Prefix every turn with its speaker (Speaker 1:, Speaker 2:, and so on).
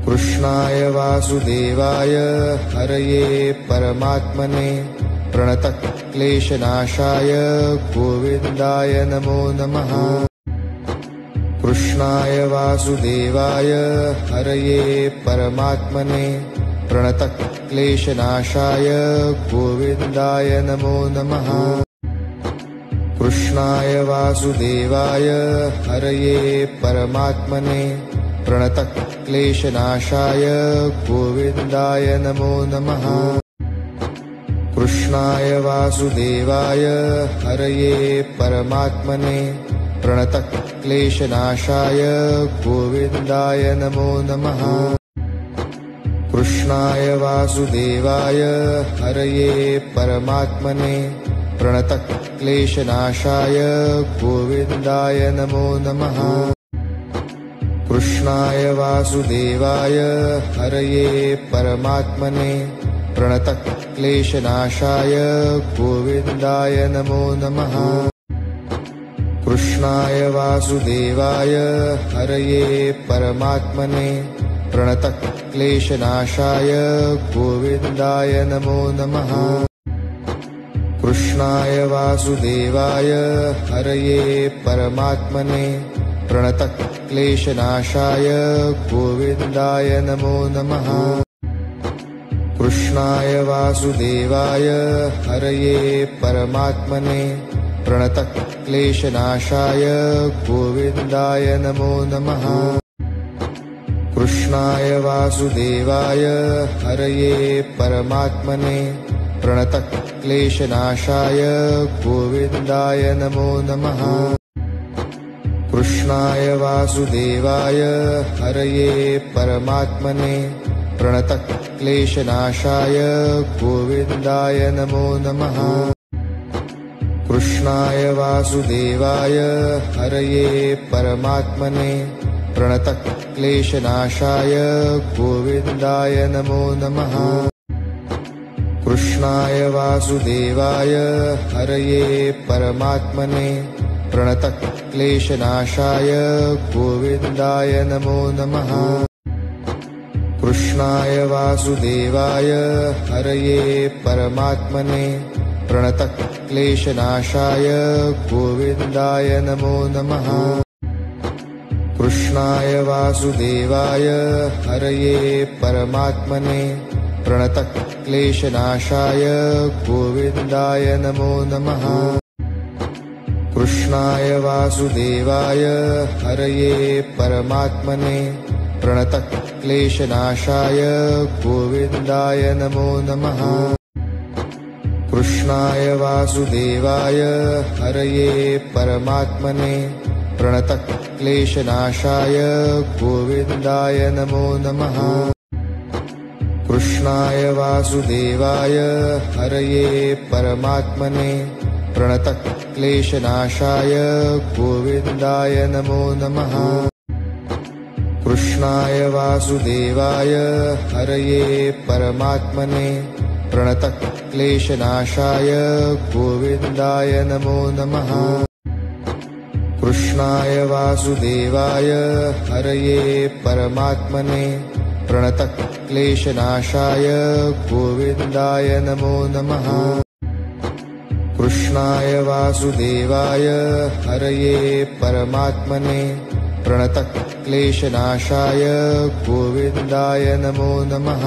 Speaker 1: कृष्णाय वासुदेवाय हरये परमात्मने प्रणतक्लेशनाशाय गोविन्दाय नमो नमः। कृष्णाय वासुदेवाय हरये परमात्मने प्रणतक्लेशनाशाय गोविन्दाय नमो नमः। कृष्णाय वासुदेवाय हरये परमात्मने प्रणतक्लेशनाशाय गोविन्दाय नमो नमः। कृष्णाय वासुदेवाय हरये परमात्मने प्रणतक्लेशनाशाय गोविन्दाय नमो नमः। कृष्णाय वासुदेवाय हरये परमात्मने प्रणतक्लेशनाशाय गोविन्दाय नमो नमः। कृष्णाय वासुदेवाय हरये परमात्मने प्रणतक्लेशनाशाय गोविन्दाय नमो नमः। कृष्णाय वासुदेवाय हरये परमात्मने प्रणतक्लेशनाशाय गोविन्दाय नमो नमः। कृष्णाय वासुदेवाय हरये परमात्मने प्रणतक्लेशनाशाय गोविन्दाय नमो नमः। कृष्णाय वासुदेवाय हरये परमात्मने प्रणतक्लेशनाशाय गोविन्दाय नमो नमः। कृष्णाय वासुदेवाय हरये परमात्मने प्रणतक्लेशनाशाय गोविन्दाय नमो नमः। कृष्णाय वासुदेवाय हरये परमात्मने प्रणतक्लेशनाशाय गोविन्दाय नमो नमः। कृष्णाय वासुदेवाय हरये परमात्मने प्रणतक्लेशनाशाय गोविन्दाय नमो नमः। कृष्णाय वासुदेवाय हरये परमात्मने प्रणतक्लेशनाशाय गोविन्दाय नमो नमः। कृष्णाय वासुदेवाय हरये परमात्मने प्रणतक्लेशनाशाय गोविन्दाय नमो नमः। कृष्णाय वासुदेवाय हरये परमात्मने प्रणतक्लेशनाशाय गोविन्दाय नमो नमः। कृष्णाय वासुदेवाय हरये परमात्मने प्रणतक्लेशनाशाय गोविन्दाय नमो नमः। कृष्णाय वासुदेवाय हरये परमात्मने प्रणतक्लेशनाशाय गोविन्दाय नमो नमः। कृष्णाय वासुदेवाय हरये परमात्मने प्रणतक्लेशनाशाय गोविन्दाय नमो नमः। कृष्णाय वासुदेवाय हरये परमात्मने प्रणतक्लेशनाशाय गोविन्दाय नमो नमः। कृष्णाय वासुदेवाय हरये परमात्मने प्रणतक्लेशनाशाय गोविन्दाय नमो नमः। कृष्णाय वासुदेवाय हरये परमात्मने प्रणतक्लेशनाशाय गोविन्दाय नमो नमः।